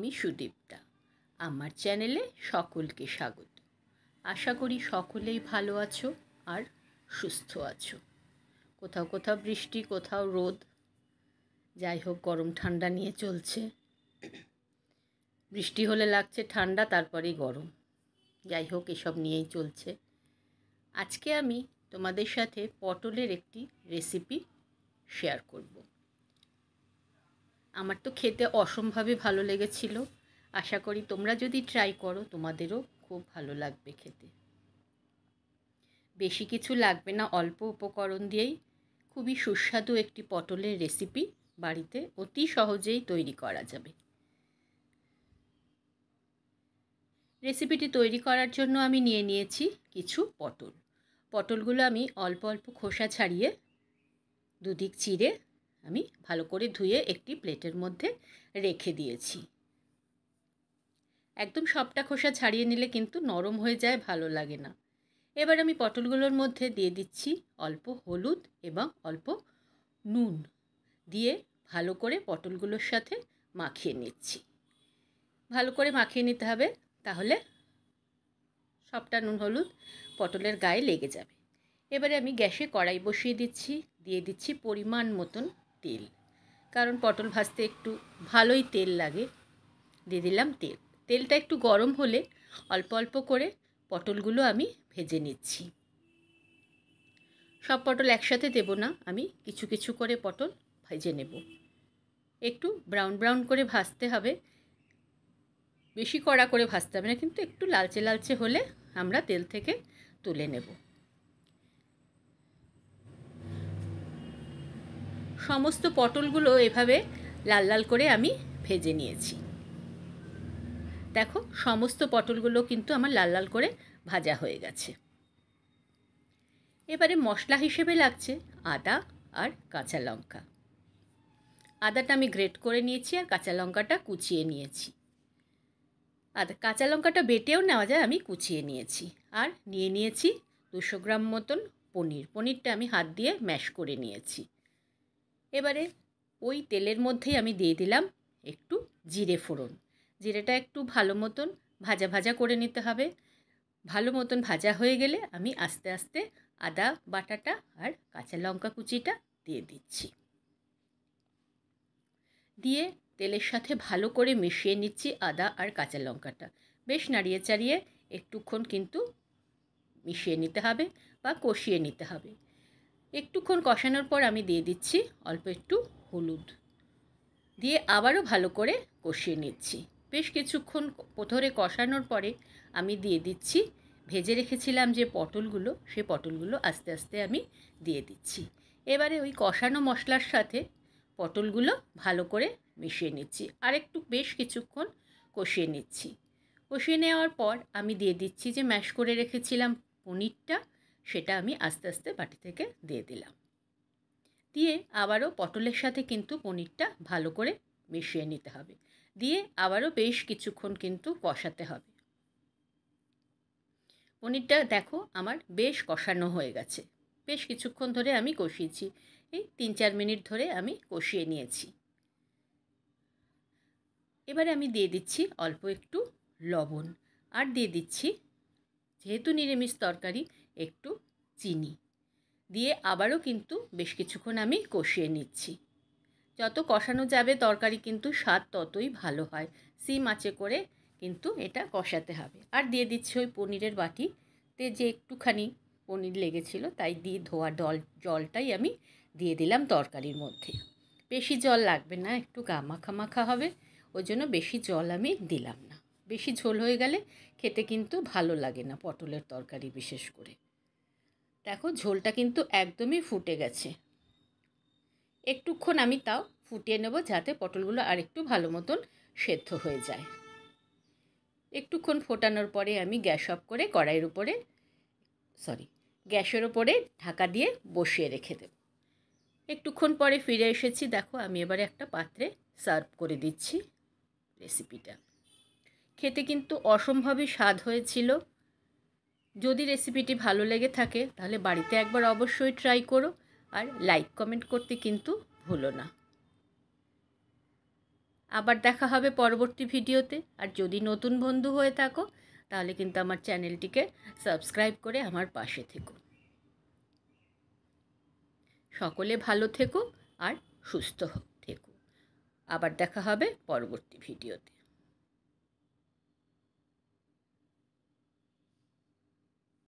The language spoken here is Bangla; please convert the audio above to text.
আমি সুদীপ্তা। আমার চ্যানেলে সকলকে স্বাগত। আশা করি সকলেই ভালো আছো আর সুস্থ আছো। কোথাও কোথাও বৃষ্টি, কোথাও রোদ, যাই হোক গরম ঠান্ডা নিয়ে চলছে। বৃষ্টি হলে লাগছে ঠান্ডা, তারপরেই গরম। যাই হোক এসব নিয়েই চলছে। আজকে আমি তোমাদের সাথে পটলের একটি রেসিপি শেয়ার করব। আমার তো খেতে অসম্ভবই ভালো লেগেছিল। আশা করি তোমরা যদি ট্রাই করো তোমাদেরও খুব ভালো লাগবে খেতে। বেশি কিছু লাগবে না, অল্প উপকরণ দিয়েই খুবই সুস্বাদু একটি পটলের রেসিপি বাড়িতে অতি সহজেই তৈরি করা যাবে। রেসিপিটি তৈরি করার জন্য আমি নিয়ে নিয়েছি কিছু পটল। পটলগুলো আমি অল্প অল্প খোসা ছাড়িয়ে দুদিক চিড়ে আমি ভালো করে ধুয়ে একটি প্লেটের মধ্যে রেখে দিয়েছি। একদম সবটা খোসা ছাড়িয়ে নিলে কিন্তু নরম হয়ে যায়, ভালো লাগে না। এবার আমি পটলগুলোর মধ্যে দিয়ে দিচ্ছি অল্প হলুদ এবং অল্প নুন দিয়ে ভালো করে পটলগুলোর সাথে মাখিয়ে নিচ্ছি। ভালো করে মাখিয়ে নিতে হবে, তাহলে সবটা নুন হলুদ পটলের গায়ে লেগে যাবে। এবারে আমি গ্যাসে কড়াই বসিয়ে দিচ্ছি, দিয়ে দিচ্ছি পরিমাণ মতন তেল, কারণ পটল ভাজতে একটু ভালোই তেল লাগে। দিয়ে দিলাম তেল। তেলটা একটু গরম হলে অল্প অল্প করে পটলগুলো আমি ভেজে নিচ্ছি। সব পটল একসাথে দেব না, আমি কিছু কিছু করে পটল ভেজে নেব। একটু ব্রাউন ব্রাউন করে ভাজতে হবে, বেশি কড়া করে ভাজতে হবে না, কিন্তু একটু লালচে লালচে হলে আমরা তেল থেকে তুলে নেব। সমস্ত পটলগুলো এভাবে লাল লাল করে আমি ভেজে নিয়েছি। দেখো সমস্ত পটলগুলো কিন্তু আমার লাল লাল করে ভাজা হয়ে গেছে। এবারে মশলা হিসেবে লাগছে আদা আর কাঁচা লঙ্কা। আদাটা আমি গ্রেট করে নিয়েছি আর কাঁচা লঙ্কাটা কুচিয়ে নিয়েছি। কাঁচা লঙ্কাটা বেটেও নেওয়া যায়, আমি কুচিয়ে নিয়েছি। আর নিয়ে নিয়েছি 200 গ্রাম মতন পনির। পনিরটা আমি হাত দিয়ে ম্যাশ করে নিয়েছি। এবারে ওই তেলের মধ্যেই আমি দিয়ে দিলাম একটু জিরে ফোড়ন। জিরেটা একটু ভালো মতন ভাজা ভাজা করে নিতে হবে। ভালো মতন ভাজা হয়ে গেলে আমি আস্তে আস্তে আদা বাটাটা আর কাঁচা লঙ্কা কুচিটা দিয়ে দিচ্ছি। দিয়ে তেলের সাথে ভালো করে মিশিয়ে নিচ্ছি আদা আর কাঁচা লঙ্কাটা। বেশ নাড়িয়ে চাড়িয়ে একটুক্ষণ কিন্তু মিশিয়ে নিতে হবে বা কষিয়ে নিতে হবে। একটুক্ষণ কষানোর পর আমি দিয়ে দিচ্ছি অল্প একটু হলুদ, দিয়ে আবারও ভালো করে কষিয়ে নিচ্ছি। বেশ কিছুক্ষণ ধরে কষানোর পরে আমি দিয়ে দিচ্ছি ভেজে রেখেছিলাম যে পটলগুলো, সেই পটলগুলো আস্তে আস্তে আমি দিয়ে দিচ্ছি। এবারে ওই কষানো মশলার সাথে পটলগুলো ভালো করে মিশিয়ে নিচ্ছি, আর একটু বেশ কিছুক্ষণ কষিয়ে নিচ্ছি। কষিয়ে নেওয়ার পর আমি দিয়ে দিচ্ছি যে ম্যাশ করে রেখেছিলাম পনিরটা, সেটা আমি আস্তে আস্তে বাটি থেকে দিয়ে দিলাম। দিয়ে আবারও পটলের সাথে কিন্তু পনিরটা ভালো করে মিশিয়ে নিতে হবে। দিয়ে আবারও বেশ কিছুক্ষণ কিন্তু কষাতে হবে। পনিরটা দেখো আমার বেশ কষানো হয়ে গেছে। বেশ কিছুক্ষণ ধরে আমি কষিয়েছি, এই 3-4 মিনিট ধরে আমি কষিয়ে নিয়েছি। এবারে আমি দিয়ে দিচ্ছি অল্প একটু লবণ, আর দিয়ে দিচ্ছি, যেহেতু নিরামিষ তরকারি, একটু চিনি। দিয়ে আবারও কিন্তু বেশ কিছুক্ষণ আমি কষিয়ে নিচ্ছি। যত কষানো যাবে তরকারি কিন্তু স্বাদ ততই ভালো হয়। সিম আঁচে করে কিন্তু এটা কষাতে হবে। আর দিয়ে দিচ্ছি ওই পনিরের বাটিতে যে একটুখানি পনির লেগেছিল, তাই দিয়ে ধোয়া জলটাই আমি দিয়ে দিলাম তরকারির মধ্যে। বেশি জল লাগবে না, একটু মাখা মাখা হবে, ওই জন্য বেশি জল আমি দিলাম না। বেশি ঝোল হয়ে গেলে খেতে কিন্তু ভালো লাগে না পটলের তরকারি বিশেষ করে। দেখো ঝোলটা কিন্তু একদমই ফুটে গেছে। একটুক্ষণ আমি তাও ফুটিয়ে নেব, যাতে পটলগুলো আর একটু ভালো মতন সেদ্ধ হয়ে যায়। একটুক্ষণ ফোটানোর পরে আমি গ্যাস অফ করে গ্যাসের ওপরে ঢাকা দিয়ে বসিয়ে রেখে দেব। একটুক্ষণ পরে ফিরে এসেছি। দেখো আমি এবারে একটা পাত্রে সার্ভ করে দিচ্ছি রেসিপিটা। খেতে কিন্তু অসম্ভবই স্বাদ হয়েছিল। যদি রেসিপিটি ভালো লেগে থাকে তাহলে বাড়িতে একবার অবশ্যই ট্রাই করো, আর লাইক কমেন্ট করতে কিন্তু ভুলো না। আবার দেখা হবে পরবর্তী ভিডিওতে। আর যদি নতুন বন্ধু হয়ে থাকো তাহলে কিন্তু আমার চ্যানেলটিকে সাবস্ক্রাইব করে আমার পাশে থেকো। সকলে ভালো থেকো আর সুস্থ থেকো। আবার দেখা হবে পরবর্তী ভিডিওতে।